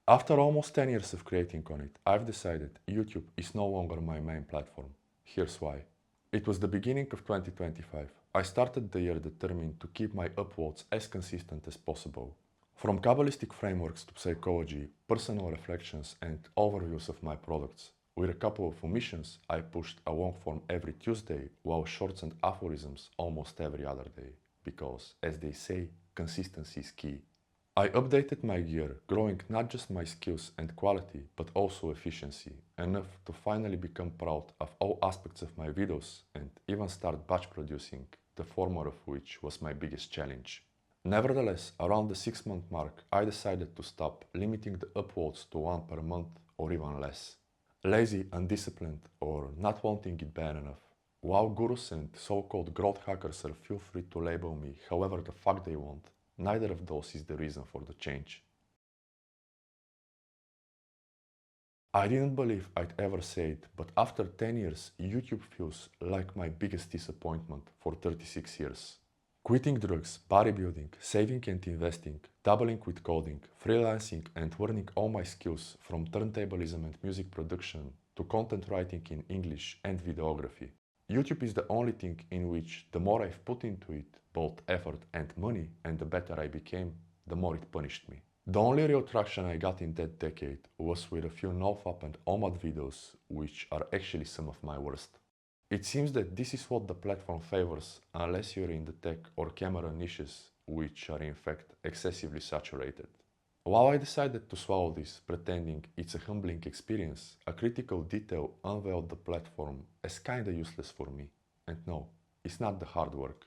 After almost 10 years of creating on it, I've decided YouTube is no longer my main platform. Here's why. It was the beginning of 2025. I started the year determined to keep my uploads as consistent as possible. From Kabbalistic frameworks to psychology, personal reflections and overviews of my products. With a couple of omissions, I pushed a long form every Tuesday, while shorts and aphorisms almost every other day. Because, as they say, consistency is key. I updated my gear, growing not just my skills and quality, but also efficiency, enough to finally become proud of all aspects of my videos and even start batch producing, the former of which was my biggest challenge. Nevertheless, around the 6-month mark, I decided to stop, limiting the uploads to one per month or even less. Lazy, undisciplined, or not wanting it bad enough. While gurus and so-called growth hackers are feel free to label me however the fuck they want, neither of those is the reason for the change. I didn't believe I'd ever say it, but after 10 years, YouTube feels like my biggest disappointment for 36 years. Quitting drugs, bodybuilding, saving and investing, dabbling with coding, freelancing and learning all my skills from turntablism and music production to content writing in English and videography. YouTube is the only thing in which the more I've put into it, both effort and money, and the better I became, the more it punished me. The only real traction I got in that decade was with a few nofap and OMAD videos, which are actually some of my worst. It seems that this is what the platform favors unless you're in the tech or camera niches, which are in fact excessively saturated. While I decided to swallow this, pretending it's a humbling experience, a critical detail unveiled the platform as kinda useless for me. And no, it's not the hard work.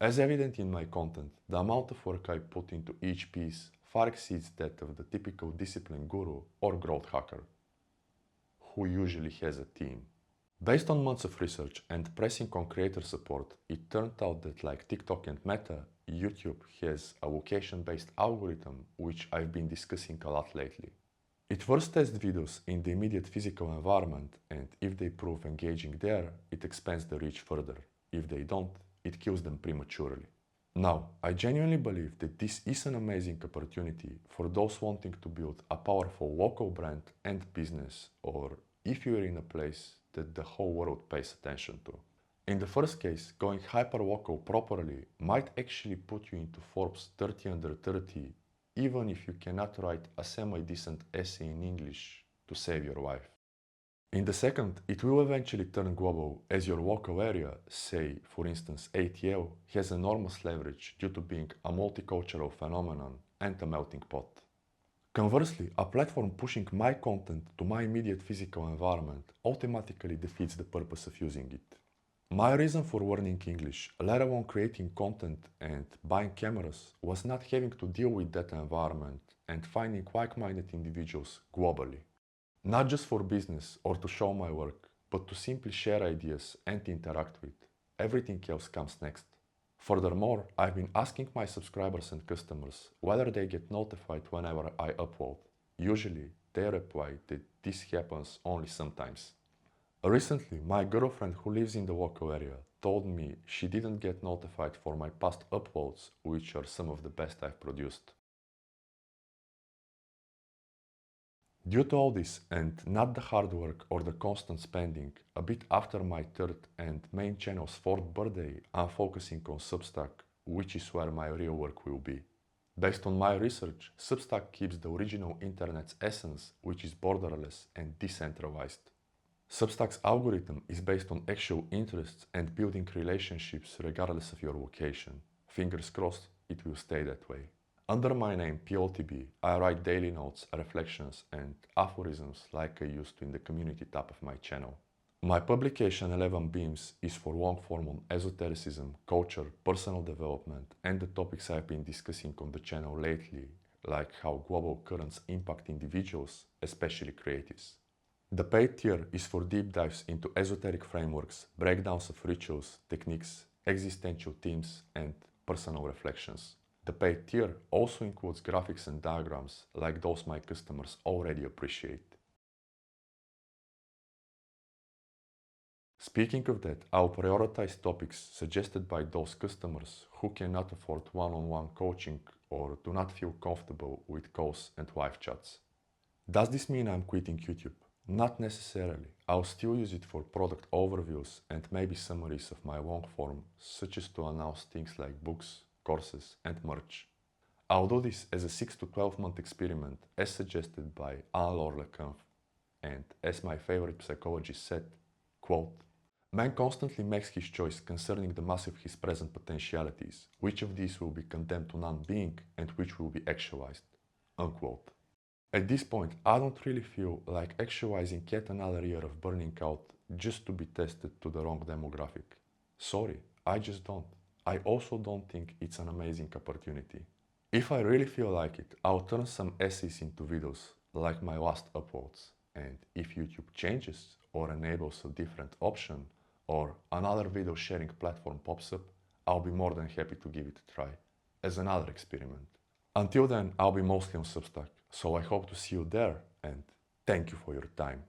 As evident in my content, the amount of work I put into each piece far exceeds that of the typical discipline guru or growth hacker, who usually has a team. Based on months of research and pressing on creator support, it turned out that like TikTok and Meta, YouTube has a location-based algorithm which I've been discussing a lot lately. It first tests videos in the immediate physical environment, and if they prove engaging there, it expands the reach further. If they don't, it kills them prematurely. Now, I genuinely believe that this is an amazing opportunity for those wanting to build a powerful local brand and business, or if you're in a place that the whole world pays attention to. In the first case, going hyper-local properly might actually put you into Forbes 30 under 30, even if you cannot write a semi-decent essay in English to save your life. In the second, it will eventually turn global as your local area, say for instance ATL, has enormous leverage due to being a multicultural phenomenon and a melting pot. Conversely, a platform pushing my content to my immediate physical environment automatically defeats the purpose of using it. My reason for learning English, let alone creating content and buying cameras, was not having to deal with that environment and finding like-minded individuals globally. Not just for business or to show my work, but to simply share ideas and interact with. Everything else comes next. Furthermore, I've been asking my subscribers and customers whether they get notified whenever I upload. Usually, they reply that this happens only sometimes. Recently, my girlfriend who lives in the local area told me she didn't get notified for my past uploads, which are some of the best I've produced. Due to all this, and not the hard work or the constant spending, a bit after my third and main channel's fourth birthday, I'm focusing on Substack, which is where my real work will be. Based on my research, Substack keeps the original internet's essence, which is borderless and decentralized. Substack's algorithm is based on actual interests and building relationships regardless of your location. Fingers crossed, it will stay that way. Under my name PLTB, I write daily notes, reflections and aphorisms like I used to in the community tab of my channel. My publication 11 Beams is for long form on esotericism, culture, personal development and the topics I've been discussing on the channel lately, like how global currents impact individuals, especially creatives. The paid tier is for deep dives into esoteric frameworks, breakdowns of rituals, techniques, existential themes and personal reflections. The paid tier also includes graphics and diagrams like those my customers already appreciate. Speaking of that, I'll prioritize topics suggested by those customers who cannot afford one-on-one coaching or do not feel comfortable with calls and live chats. Does this mean I'm quitting YouTube? Not necessarily. I'll still use it for product overviews and maybe summaries of my long form, such as to announce things like books, courses, and merch. I'll do this as a 6 to 12 month experiment as suggested by Alain Leconf, and as my favorite psychologist said, quote, "Man constantly makes his choice concerning the mass of his present potentialities, which of these will be condemned to non-being and which will be actualized." Unquote. At this point, I don't really feel like actualizing yet another year of burning out just to be tested to the wrong demographic. Sorry, I just don't. I also don't think it's an amazing opportunity. If I really feel like it, I'll turn some essays into videos, like my last uploads. And if YouTube changes or enables a different option, or another video sharing platform pops up, I'll be more than happy to give it a try, as another experiment. Until then, I'll be mostly on Substack, so I hope to see you there, and thank you for your time.